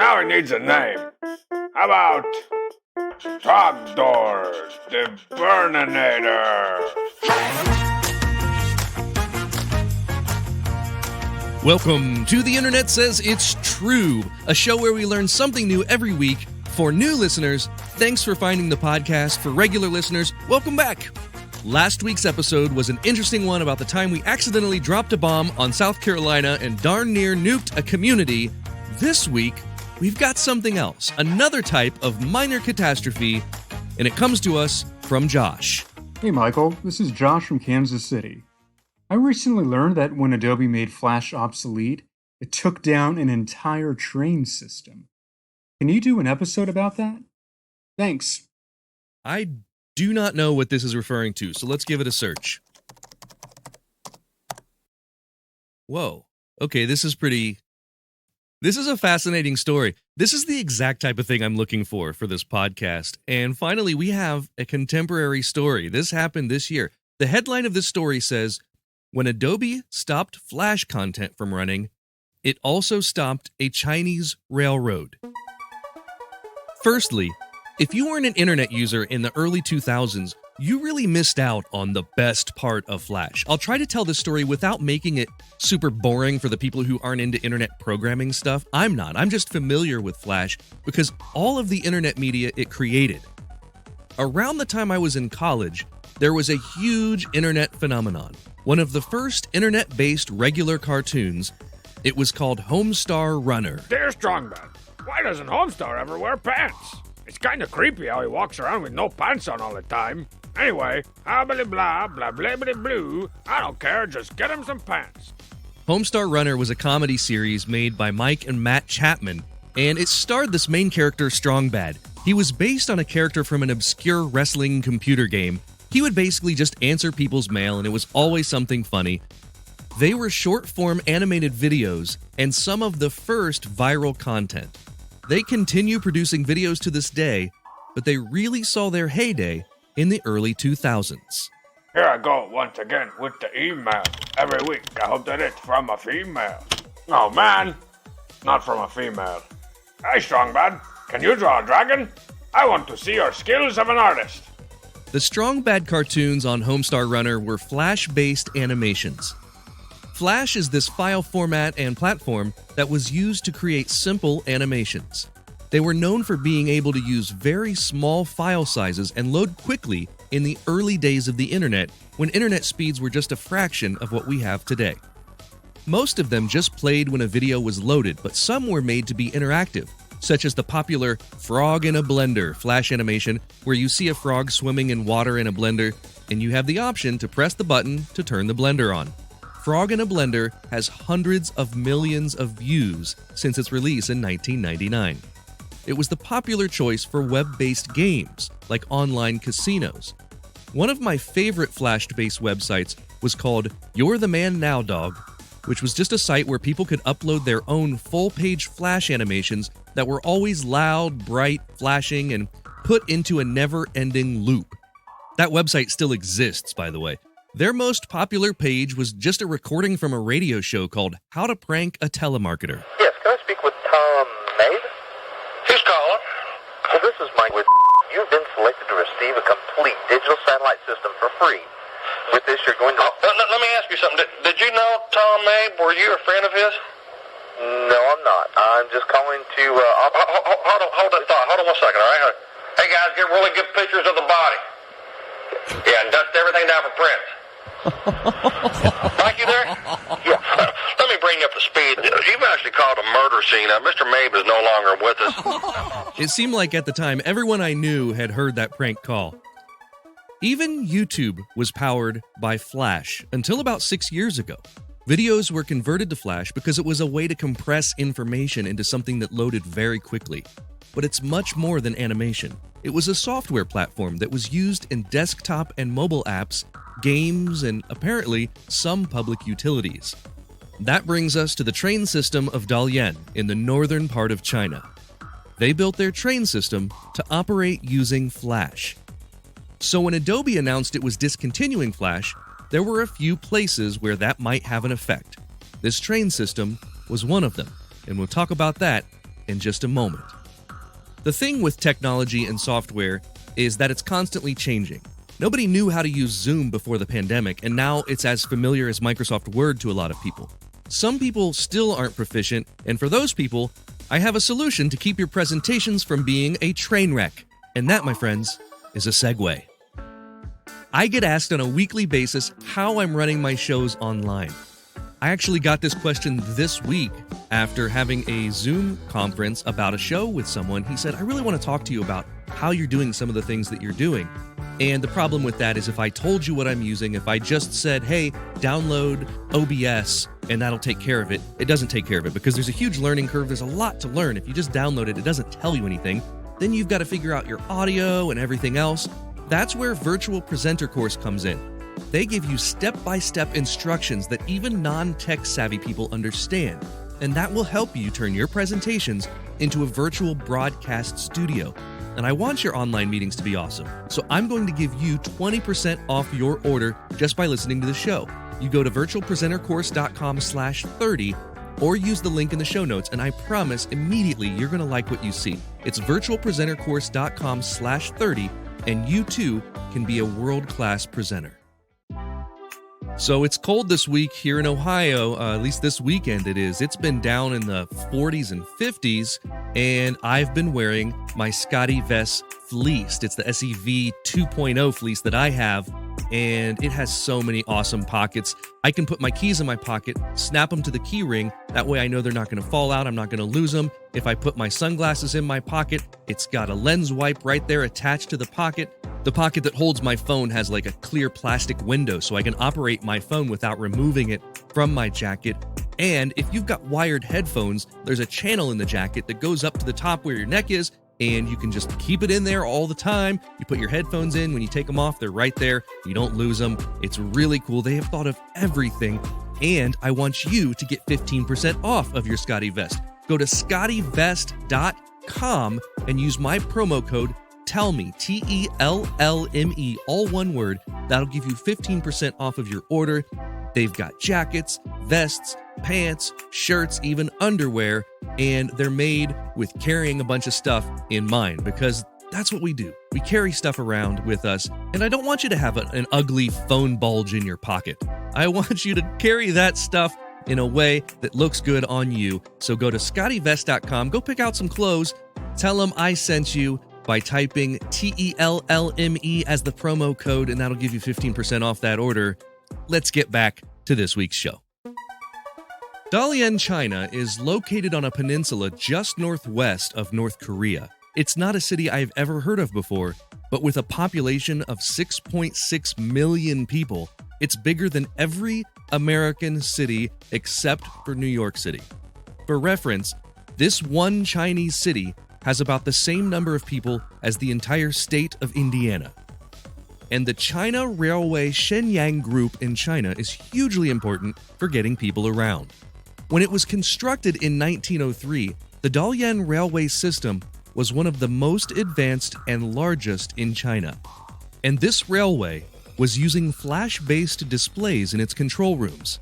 Now it needs a name. How about Trogdor the Burninator? Welcome to The Internet Says It's True, a show where we learn something new every week. For new listeners, thanks for finding the podcast. For regular listeners, welcome back. Last week's episode was an interesting one about the time we accidentally dropped a bomb on South Carolina and darn near nuked a community. This week, we've got something else, another type of minor catastrophe, and it comes to us from Josh. Hey Michael, this is Josh from Kansas City. I recently learned that when Adobe made Flash obsolete, it took down an entire train system. Can you do an episode about that? Thanks. I do not know what this is referring to, so let's give it a search. Whoa. Okay, this is a fascinating story. This is the exact type of thing I'm looking for this podcast. And finally, we have a contemporary story. This happened this year. The headline of this story says, when Adobe stopped Flash content from running, it also stopped a Chinese railroad. Firstly, if you weren't an internet user in the early 2000s, you really missed out on the best part of Flash. I'll try to tell this story without making it super boring for the people who aren't into internet programming stuff. I'm not. I'm just familiar with Flash because all of the internet media it created. Around the time I was in college, there was a huge internet phenomenon. One of the first internet-based regular cartoons, it was called Homestar Runner. Dear Strongman, why doesn't Homestar ever wear pants? It's kind of creepy how he walks around with no pants on all the time. Anyway, blah, blah, blah, blah, blah, blue. I don't care, just get him some pants. Homestar Runner was a comedy series made by Mike and Matt Chapman, and it starred this main character, Strongbad. He was based on a character from an obscure wrestling computer game. He would basically just answer people's mail, and it was always something funny. They were short-form animated videos and some of the first viral content. They continue producing videos to this day, but they really saw their heyday in the early 2000s. Here I go once again with the email. Every week I hope that it's from a female. Oh man, not from a female. Hey Strongbad, can you draw a dragon? I want to see your skills of an artist. The Strongbad cartoons on Homestar Runner were Flash-based animations. Flash is this file format and platform that was used to create simple animations. They were known for being able to use very small file sizes and load quickly in the early days of the internet, when internet speeds were just a fraction of what we have today. Most of them just played when a video was loaded, but some were made to be interactive, such as the popular Frog in a Blender Flash animation, where you see a frog swimming in water in a blender, and you have the option to press the button to turn the blender on. Frog in a Blender has hundreds of millions of views since its release in 1999. It was the popular choice for web-based games, like online casinos. One of my favorite Flash-based websites was called You're the Man Now Dog, which was just a site where people could upload their own full-page Flash animations that were always loud, bright, flashing, and put into a never-ending loop. That website still exists, by the way. Their most popular page was just a recording from a radio show called How to Prank a Telemarketer. Yes, can I speak with Tom Mabe? Who's calling? Well, this is Mike with You've been selected to receive a complete digital satellite system for free. With this, you're going to... Let me ask you something. Did you know Tom Mabe? Were you a friend of his? No, I'm not. I'm just calling to... Hold that thought. Hold on 1 second, all right? Hey, guys, get really good pictures of the body. Yeah, and dust everything down for prints. Mike, you there? Yeah. Let me bring you up to speed. You've actually called a murder scene. Mr. Mabe is no longer with us. It seemed like at the time, everyone I knew had heard that prank call. Even YouTube was powered by Flash until about 6 years ago. Videos were converted to Flash because it was a way to compress information into something that loaded very quickly. But it's much more than animation. It was a software platform that was used in desktop and mobile apps, games, and apparently some public utilities. That brings us to the train system of Dalian in the northern part of China. They built their train system to operate using Flash. So when Adobe announced it was discontinuing Flash, there were a few places where that might have an effect. This train system was one of them, and we'll talk about that in just a moment. The thing with technology and software is that it's constantly changing. Nobody knew how to use Zoom before the pandemic, and now it's as familiar as Microsoft Word to a lot of people. Some people still aren't proficient, and for those people, I have a solution to keep your presentations from being a train wreck. And that, my friends, is a segue. I get asked on a weekly basis how I'm running my shows online. I actually got this question this week after having a Zoom conference about a show with someone. He said, I really want to talk to you about how you're doing some of the things that you're doing. And the problem with that is if I told you what I'm using, if I just said, hey, download OBS and that'll take care of it, it doesn't take care of it because there's a huge learning curve. There's a lot to learn. If you just download it, it doesn't tell you anything. Then you've got to figure out your audio and everything else. That's where Virtual Presenter Course comes in. They give you step-by-step instructions that even non-tech savvy people understand, and that will help you turn your presentations into a virtual broadcast studio. And I want your online meetings to be awesome, so I'm going to give you 20% off your order just by listening to the show. You go to virtualpresentercourse.com/30 or use the link in the show notes, and I promise immediately you're going to like what you see. It's virtualpresentercourse.com/30, and you too can be a world-class presenter. So it's cold this week here in Ohio, at least this weekend it is. It's been down in the 40s and 50s, and I've been wearing my Scotty Vest fleece. It's the SEV 2.0 fleece that I have, and it has so many awesome pockets. I can put my keys in my pocket, snap them to the key ring. That way I know they're not going to fall out. I'm not going to lose them. If I put my sunglasses in my pocket, it's got a lens wipe right there attached to the pocket. The pocket that holds my phone has like a clear plastic window so I can operate my phone without removing it from my jacket. And if you've got wired headphones, there's a channel in the jacket that goes up to the top where your neck is, and you can just keep it in there all the time. You put your headphones in, when you take them off, they're right there. You don't lose them. It's really cool. They have thought of everything, and I want you to get 15% off of your Scotty Vest. Go to scottivest.com and use my promo code TELLME, TELLME, all one word. That'll give you 15% off of your order. They've got jackets, vests, pants, shirts, even underwear, and they're made with carrying a bunch of stuff in mind because that's what we do. We carry stuff around with us, and I don't want you to have an ugly phone bulge in your pocket. I want you to carry that stuff in a way that looks good on you. So go to scottivest.com, go pick out some clothes, tell them I sent you by typing TELLME as the promo code, and that'll give you 15% off that order. Let's get back to this week's show. Dalian China is located on a peninsula just northwest of North Korea. It's not a city I've ever heard of before, but with a population of 6.6 million people, it's bigger than every American city except for New York City. For reference, this one Chinese city has about the same number of people as the entire state of Indiana. And the China Railway Shenyang Group in China is hugely important for getting people around. When it was constructed in 1903, the Dalian Railway system was one of the most advanced and largest in China. And this railway was using flash-based displays in its control rooms.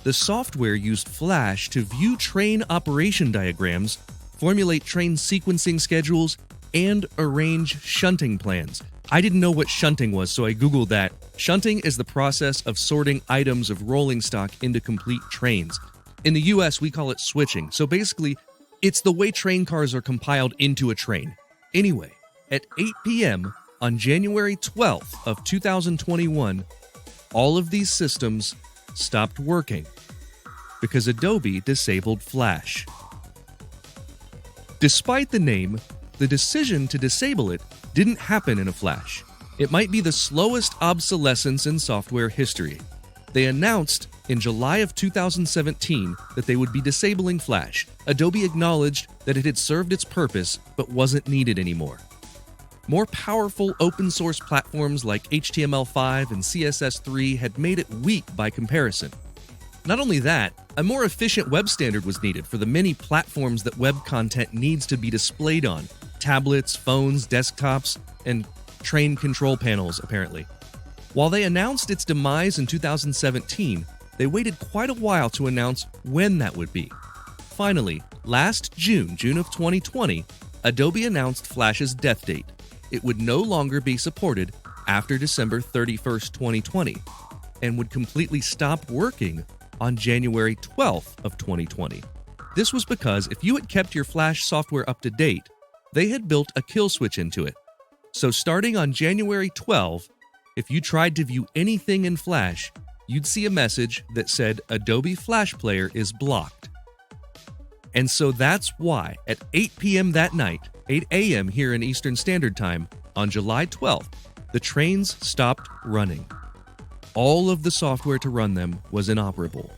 The software used flash to view train operation diagrams, formulate train sequencing schedules, and arrange shunting plans. I didn't know what shunting was, so I Googled that. Shunting is the process of sorting items of rolling stock into complete trains. In the US, we call it switching. So basically, it's the way train cars are compiled into a train. Anyway, at 8 p.m. on January 12th of 2021, all of these systems stopped working because Adobe disabled Flash. Despite the name, the decision to disable it didn't happen in a flash. It might be the slowest obsolescence in software history. They announced in July of 2017 that they would be disabling Flash. Adobe acknowledged that it had served its purpose but wasn't needed anymore. More powerful open source platforms like HTML5 and CSS3 had made it weak by comparison. Not only that, a more efficient web standard was needed for the many platforms that web content needs to be displayed on: tablets, phones, desktops, and train control panels, apparently. While they announced its demise in 2017, they waited quite a while to announce when that would be. Finally, Last June of 2020, Adobe announced Flash's death date. It would no longer be supported after December 31st, 2020, and would completely stop working on January 12th of 2020. This was because if you had kept your Flash software up to date, they had built a kill switch into it. So starting on January 12, if you tried to view anything in Flash, you'd see a message that said Adobe Flash Player is blocked. And so that's why at 8 p.m. that night, 8 a.m. here in Eastern Standard Time, on July 12th, the trains stopped running. All of the software to run them was inoperable.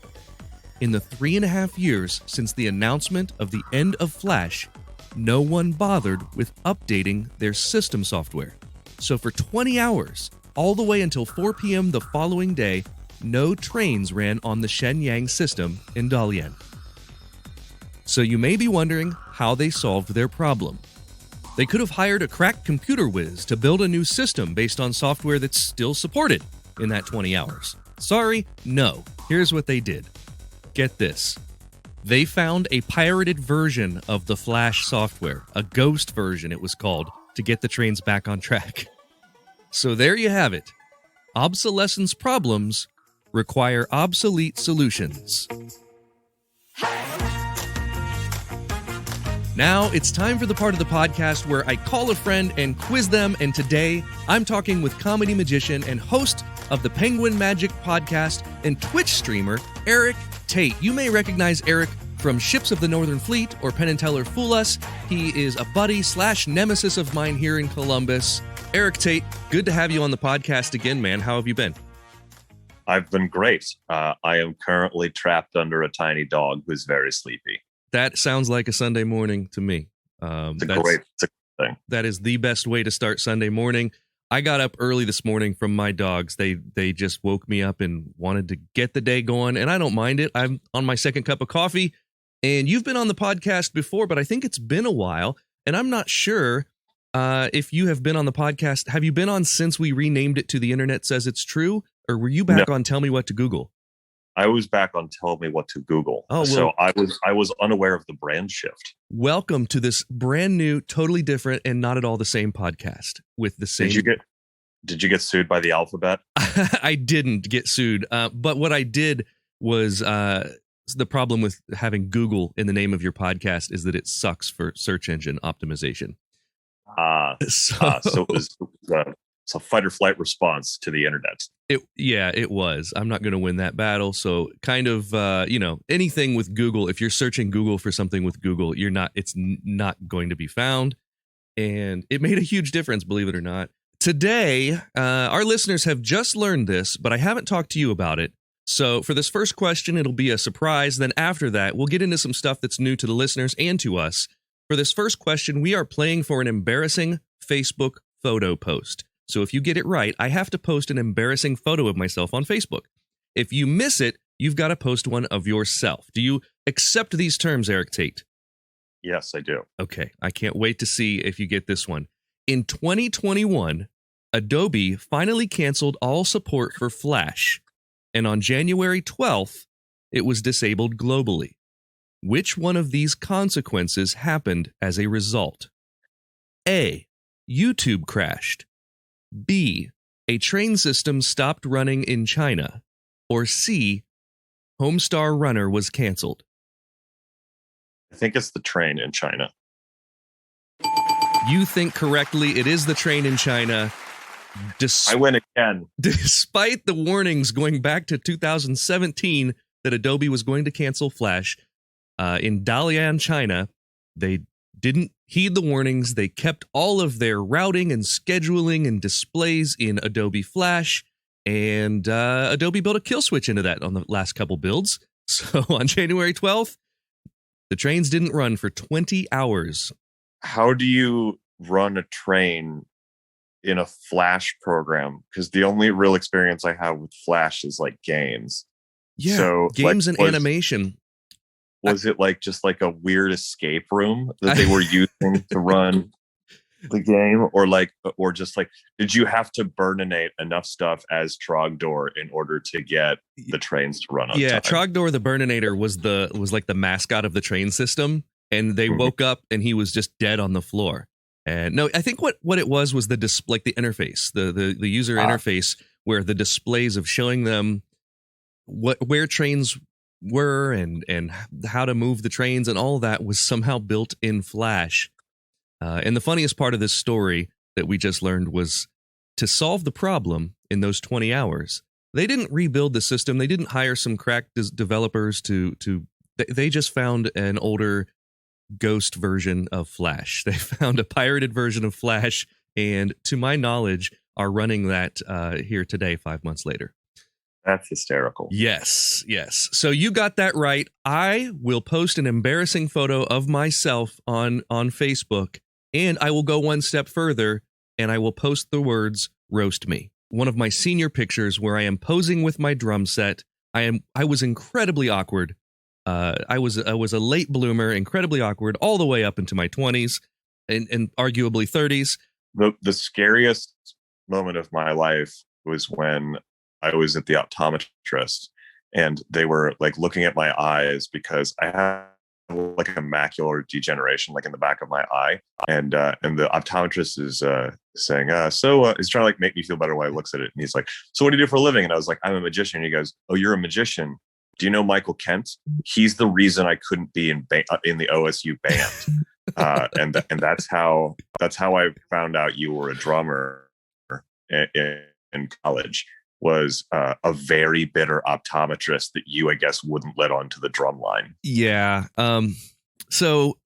In the 3.5 years since the announcement of the end of Flash, no one bothered with updating their system software. So for 20 hours, all the way until 4 p.m. the following day, no trains ran on the Shenyang system in Dalian. So you may be wondering how they solved their problem. They could have hired a crack computer whiz to build a new system based on software that's still supported in that 20 hours. Sorry, no. Here's what they did. Get this. They found a pirated version of the Flash software, a ghost version it was called, to get the trains back on track. So there you have it. Obsolescence problems require obsolete solutions. Now it's time for the part of the podcast where I call a friend and quiz them, and today I'm talking with comedy magician and host of the Penguin Magic podcast and Twitch streamer, Eric Tate. You may recognize Eric from Ships of the Northern Fleet or Penn and Teller Fool Us. He is a buddy / nemesis of mine here in Columbus. Eric Tate, good to have you on the podcast again, man. How have you been? I've been great. I am currently trapped under a tiny dog who's very sleepy. That sounds like a Sunday morning to me. It's a great thing. That is the best way to start Sunday morning. I got up early this morning from my dogs. They just woke me up and wanted to get the day going, and I don't mind it. I'm on my second cup of coffee, and you've been on the podcast before, but I think it's been a while, and I'm not sure if you have been on the podcast. Have you been on since we renamed it to The Internet Says It's True, or were you back on Tell Me What to Google? I was back on Tell Me What to Google. Oh, well, so I was unaware of the brand shift. Welcome to this brand new, totally different, and not at all the same podcast with the same. Did you get sued by the alphabet? I didn't get sued, but what I did was the problem with having Google in the name of your podcast is that it sucks for search engine optimization. So it was a fight or flight response to the internet. It was. I'm not going to win that battle. So kind of, anything with Google, if you're searching Google for something with Google, it's not going to be found. And it made a huge difference, believe it or not. Today, our listeners have just learned this, but I haven't talked to you about it. So for this first question, it'll be a surprise. Then after that, we'll get into some stuff that's new to the listeners and to us. For this first question, we are playing for an embarrassing Facebook photo post. So if you get it right, I have to post an embarrassing photo of myself on Facebook. If you miss it, you've got to post one of yourself. Do you accept these terms, Eric Tate? Yes, I do. Okay, I can't wait to see if you get this one. In 2021, Adobe finally canceled all support for Flash, and on January 12th, it was disabled globally. Which one of these consequences happened as a result? A. YouTube crashed. B. A train system stopped running in China. Or C. Homestar Runner was canceled. I think it's the train in China. You think correctly. It is the train in China. I win again. Despite the warnings going back to 2017 that Adobe was going to cancel Flash, in Dalian, China, they didn't heed the warnings. They kept all of their routing and scheduling and displays in Adobe Flash, and Adobe built a kill switch into that on the last couple builds. So on January 12th, the trains didn't run for 20 hours. How do you run a train in a Flash program? Because the only real experience I have with Flash is like games. Yeah, so, games and animation. Was it just like a weird escape room that they were using to run the game, or just did you have to burninate enough stuff as Trogdor in order to get the trains to run on time? Trogdor the Burninator was like the mascot of the train system, and they woke up and he was just dead on the floor. And no, I think what it was the display, like the interface, the user interface, where the displays of showing them where trains were and how to move the trains and all that was somehow built in Flash. And the funniest part of this story that we just learned was to solve the problem in those 20 hours. They didn't rebuild the system. They didn't hire some crack developers they just found an older ghost version of Flash. They found a pirated version of Flash, and to my knowledge, are running that here today, 5 months later. That's hysterical. Yes. So you got that right. I will post an embarrassing photo of myself on Facebook, and I will go one step further, and I will post the words "roast me." One of my senior pictures where I am posing with my drum set. I was incredibly awkward. I was a late bloomer, incredibly awkward, all the way up into my 20s and arguably 30s. The scariest moment of my life was when I was at the optometrist, and they were like looking at my eyes because I have like a macular degeneration, like in the back of my eye, and the optometrist is saying, he's trying to like make me feel better while he looks at it, and he's like, "So what do you do for a living?" And I was like, "I'm a magician." And he goes, "Oh, you're a magician? Do you know Michael Kent? He's the reason I couldn't be in the OSU band." And that's how I found out you were a drummer in college. Was a very bitter optometrist that you, I guess, wouldn't let onto the drum line. Yeah. So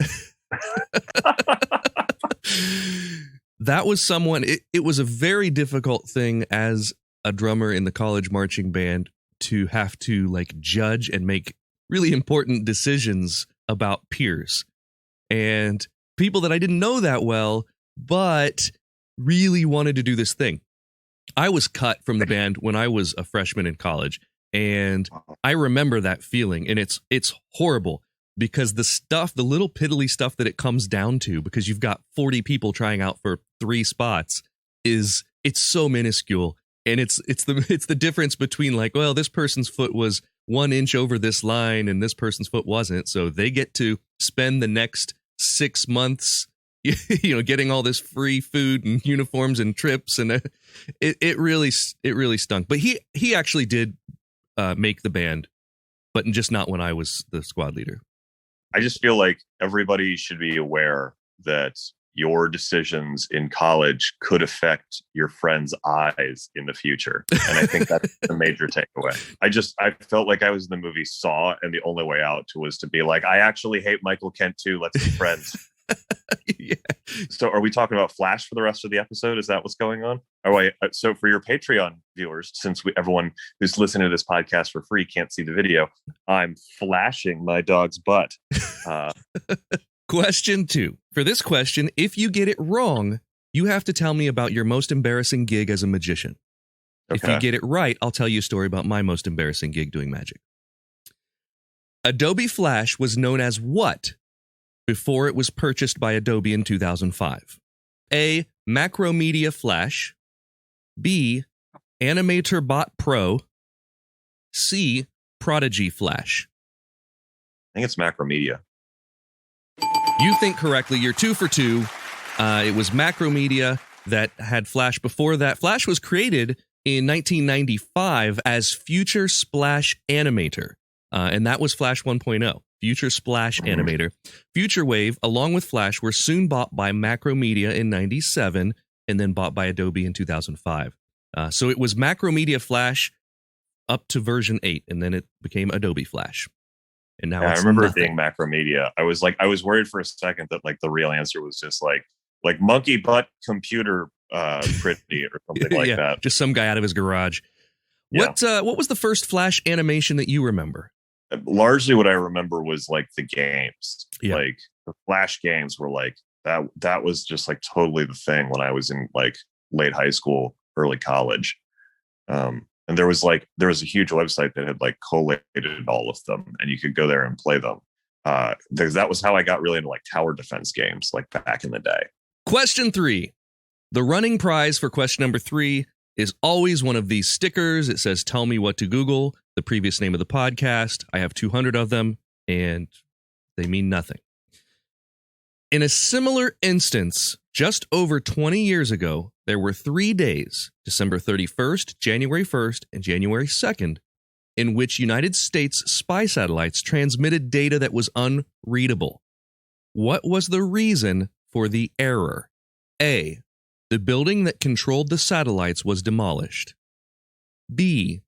that was someone. It was a very difficult thing as a drummer in the college marching band to have to like judge and make really important decisions about peers and people that I didn't know that well, but really wanted to do this thing. I was cut from the band when I was a freshman in college, and I remember that feeling, and it's horrible because the little piddly stuff that it comes down to, because you've got 40 people trying out for 3 spots, it's so minuscule. And it's the difference between like, well, this person's foot was 1 inch over this line and this person's foot wasn't. So they get to spend the next 6 months, getting all this free food and uniforms and trips. And it really stunk. But he actually did make the band, but just not when I was the squad leader. I just feel like everybody should be aware that your decisions in college could affect your friends' eyes in the future. And I think that's the major takeaway. I felt like I was in the movie Saw, and the only way out was to be like, I actually hate Michael Kent too. Let's be friends. Yeah. So are we talking about Flash for the rest of the episode? Is that what's going on? So for your Patreon viewers, since everyone who's listening to this podcast for free can't see the video, I'm flashing my dog's butt. Question 2. For this question, if you get it wrong, you have to tell me about your most embarrassing gig as a magician. Okay. If you get it right, I'll tell you a story about my most embarrassing gig doing magic. Adobe Flash was known as what before it was purchased by Adobe in 2005? A. Macromedia Flash. B. Animator Bot Pro. C. Prodigy Flash. I think it's Macromedia. You think correctly. You're 2 for 2. It was Macromedia that had Flash before that. Flash was created in 1995 as Future Splash Animator, and that was Flash 1.0. Future Splash Animator. Future Wave, along with Flash, were soon bought by Macromedia in 97 and then bought by Adobe in 2005. So it was Macromedia Flash up to version 8, and then it became Adobe Flash. And now it's I remember nothing. it being Macromedia. I was worried for a second that like the real answer was just like monkey butt computer pretty or something like that. Just some guy out of his garage. Yeah. What was the first Flash animation that you remember? Largely what I remember was like the games. Yeah. Like the Flash games were like that was just like totally the thing when I was in like late high school, early college. And there was a huge website that had like collated all of them, and you could go there and play them. That was how I got really into like tower defense games, like back in the day. Question 3. The running prize for question number 3 is always one of these stickers. It says, "Tell me what to Google," the previous name of the podcast. I have 200 of them, and they mean nothing. In a similar instance, just over 20 years ago, there were 3 days, December 31st, January 1st, and January 2nd, in which United States spy satellites transmitted data that was unreadable. What was the reason for the error? A, the building that controlled the satellites was demolished. B,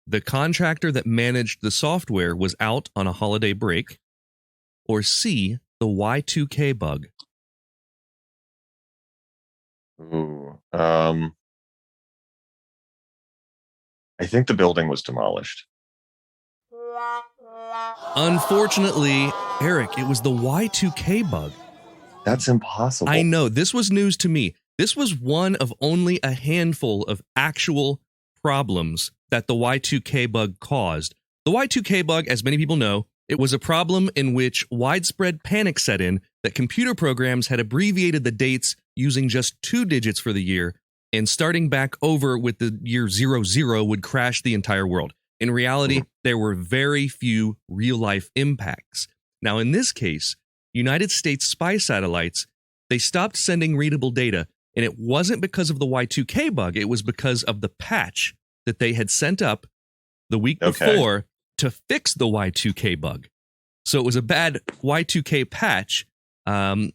the contractor that managed the software was out on a holiday break. Or C, the Y2K bug. Ooh, I think the building was demolished. Unfortunately, Eric, it was the Y2K bug. That's impossible. I know, this was news to me. This was one of only a handful of actual problems that the Y2K bug caused. The Y2K bug, as many people know, it was a problem in which widespread panic set in that computer programs had abbreviated the dates using just 2 digits for the year, and starting back over with the year 00 would crash the entire world. In reality, there were very few real-life impacts. Now, in this case, United States spy satellites, they stopped sending readable data, and it wasn't because of the Y2K bug. It was because of the patch that they had sent up the week before to fix the Y2K bug. So it was a bad Y2K patch, and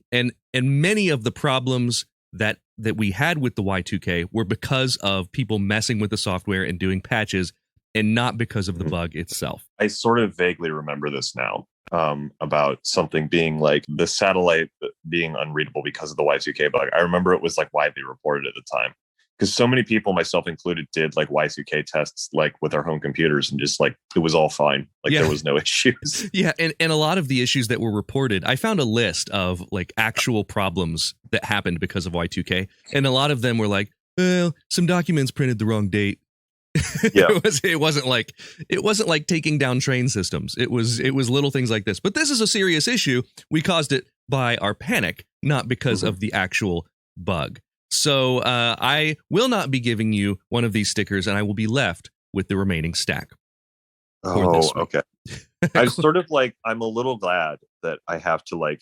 many of the problems that we had with the Y2K were because of people messing with the software and doing patches, and not because of the bug itself. I sort of vaguely remember this now, about something being like the satellite being unreadable because of the Y2K bug. I remember it was like widely reported at the time, because so many people, myself included, did like Y2K tests like with our home computers, and just like it was all fine. Like there was no issues. Yeah, and a lot of the issues that were reported, I found a list of like actual problems that happened because of Y2K, and a lot of them were like, well, some documents printed the wrong date. Yeah. it wasn't like taking down train systems. It was little things like this. But this is a serious issue. We caused it by our panic, not because of the actual bug. So I will not be giving you one of these stickers, and I will be left with the remaining stack. Oh, okay. I'm sort of like, I'm a little glad that I have to like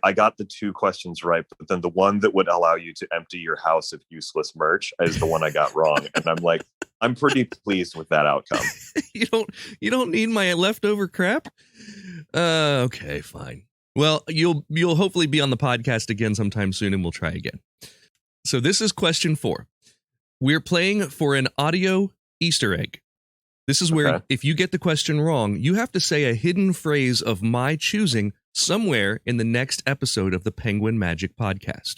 I got the 2 questions right, but then the one that would allow you to empty your house of useless merch is the one I got wrong. And I'm like, I'm pretty pleased with that outcome. You don't need my leftover crap? Okay, fine. Well, you'll hopefully be on the podcast again sometime soon, and we'll try again. So this is question 4. We're playing for an audio Easter egg. This is where if you get the question wrong, you have to say a hidden phrase of my choosing somewhere in the next episode of the Penguin Magic podcast.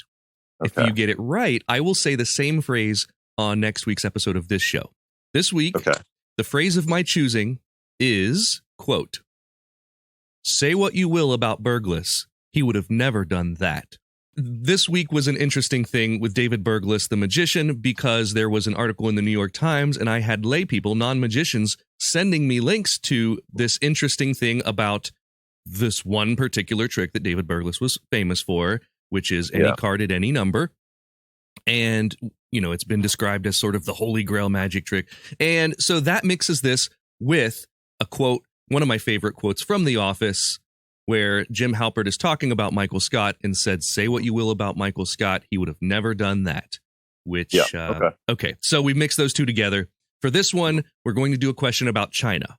If you get it right, I will say the same phrase on next week's episode of this show. This week, the phrase of my choosing is, quote, "Say what you will about Burgess, he would have never done that." This week was an interesting thing with David Burgess, the magician, because there was an article in the New York Times, and I had lay people, non-magicians, sending me links to this interesting thing about this one particular trick that David Burgess was famous for, which is any card at any number. And, you know, it's been described as sort of the holy grail magic trick. And so that mixes this with a quote, one of my favorite quotes from The Office, where Jim Halpert is talking about Michael Scott and said, "Say what you will about Michael Scott, he would have never done that." Which, okay, so we mix those two together. For this one, we're going to do a question about China.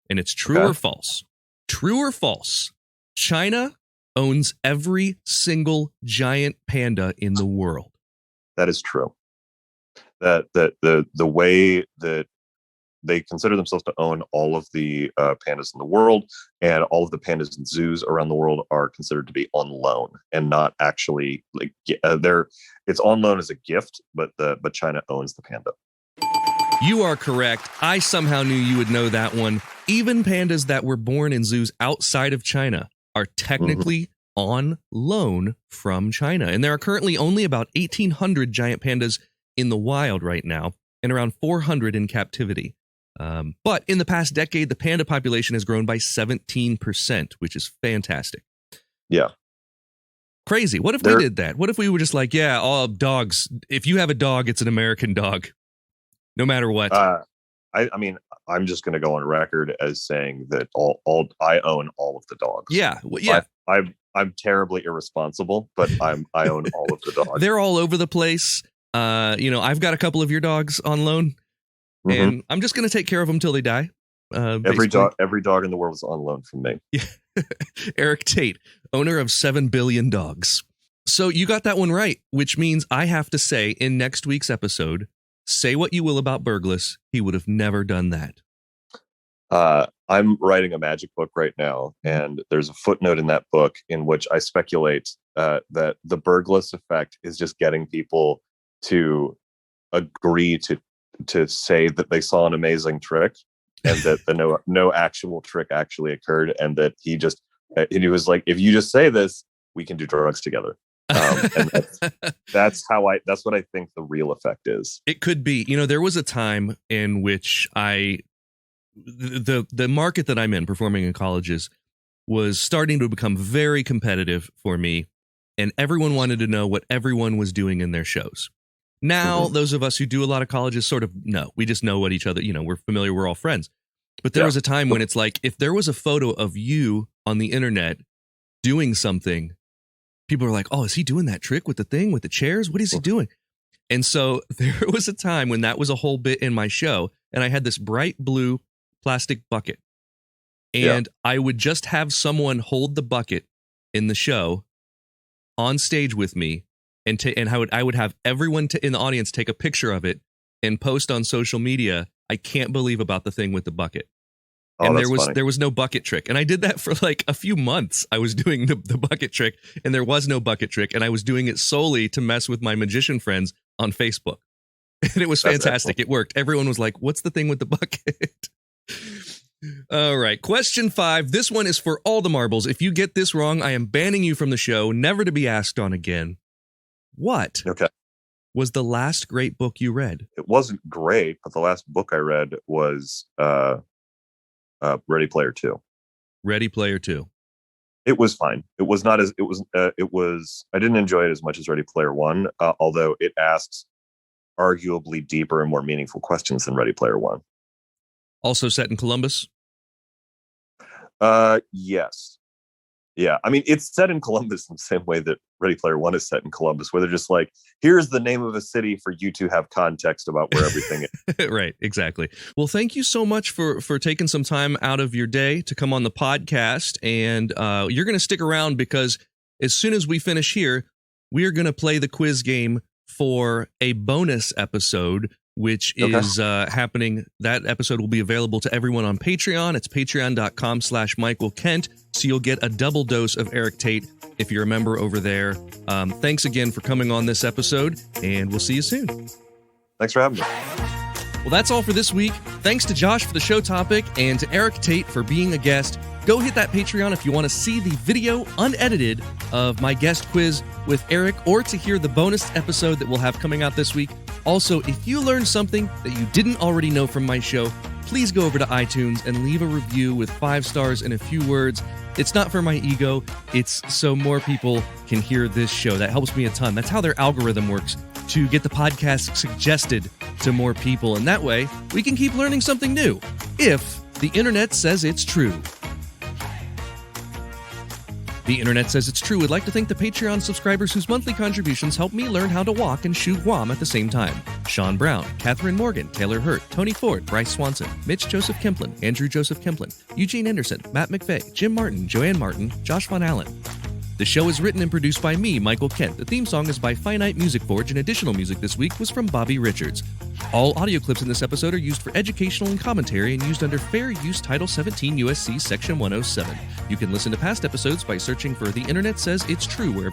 And it's true or false. True or false? China owns every single giant panda in the world. That is true. That the way that they consider themselves to own all of the pandas in the world, and all of the pandas in zoos around the world are considered to be on loan and not actually like it's on loan as a gift, but China owns the panda. You are correct. I somehow knew you would know that one. Even pandas that were born in zoos outside of China are technically on loan from China. And there are currently only about 1,800 giant pandas in the wild right now, and around 400 in captivity. But in the past decade, the panda population has grown by 17%, which is fantastic. Yeah. Crazy. What if we did that? What if we were just like, yeah, all dogs, if you have a dog, it's an American dog, no matter what. I mean, I'm just going to go on record as saying that I own all of the dogs. Yeah. Yeah. I'm terribly irresponsible, but I own all of the dogs. They're all over the place. I've got a couple of your dogs on loan, and I'm just going to take care of them till they die. Every dog in the world is on loan from me. Yeah. Eric Tate, owner of 7 billion dogs. So you got that one right, which means I have to say in next week's episode, say what you will about Burglas, he would have never done that. I'm writing a magic book right now, and there's a footnote in that book in which I speculate that the Burglas effect is just getting people to agree to say that they saw an amazing trick, and that the no actual trick actually occurred, and that he was like, if you just say this, we can do drugs together. And that's what I think the real effect is. It could be. There was a time in which the market that I'm in, performing in colleges, was starting to become very competitive for me, and everyone wanted to know what everyone was doing in their shows. Now, those of us who do a lot of colleges sort of know. We just know what each other, we're familiar, we're all friends. But there was a time when it's like, if there was a photo of you on the internet doing something, people are like, oh, is he doing that trick with the thing, with the chairs? What is he doing? And so there was a time when that was a whole bit in my show, and I had this bright blue plastic bucket. And I would just have someone hold the bucket in the show on stage with me, and I would have everyone in the audience take a picture of it and post on social media. I can't believe about the thing with the bucket. And there was no bucket trick. And I did that for like a few months. I was doing the bucket trick, and there was no bucket trick. And I was doing it solely to mess with my magician friends on Facebook. And it was fantastic. It worked. Everyone was like, what's the thing with the bucket? All right. Question 5. This one is for all the marbles. If you get this wrong, I am banning you from the show, never to be asked on again. What was the last great book you read? It wasn't great, but the last book I read was Ready Player 2. Ready Player 2. It was fine. It was not as I didn't enjoy it as much as Ready Player 1, although it asks arguably deeper and more meaningful questions than Ready Player 1. Also set in Columbus? Yes. Yeah. I mean, it's set in Columbus in the same way that Ready Player 1 is set in Columbus, where they're just like, here's the name of a city for you to have context about where everything is. Right. Exactly. Well, thank you so much for taking some time out of your day to come on the podcast. And you're going to stick around, because as soon as we finish here, we are going to play the quiz game for a bonus episode, which is happening. That episode will be available to everyone on Patreon. It's patreon.com/Michael Kent. So you'll get a double dose of Eric Tate if you're a member over there. Thanks again for coming on this episode, and we'll see you soon. Thanks for having me. Well, that's all for this week. Thanks to Josh for the show topic, and to Eric Tate for being a guest. Go hit that Patreon if you want to see the video unedited of my guest quiz with Eric, or to hear the bonus episode that we'll have coming out this week. Also, if you learned something that you didn't already know from my show, please go over to iTunes and leave a review with 5 stars and a few words. It's not for my ego. It's so more people can hear this show. That helps me a ton. That's how their algorithm works, to get the podcast suggested to more people. And that way, we can keep learning something new, if the internet says it's true. The internet says it's true. We'd like to thank the Patreon subscribers whose monthly contributions help me learn how to walk and shoot Guam at the same time. Sean Brown, Catherine Morgan, Taylor Hurt, Tony Ford, Bryce Swanson, Mitch Joseph Kemplin, Andrew Joseph Kemplin, Eugene Anderson, Matt McVeigh, Jim Martin, Joanne Martin, Josh Von Allen. The show is written and produced by me, Michael Kent. The theme song is by Finite Music Forge, and additional music this week was from Bobby Richards. All audio clips in this episode are used for educational and commentary and used under Fair Use Title 17 U.S.C. Section 107. You can listen to past episodes by searching for The Internet Says It's True wherever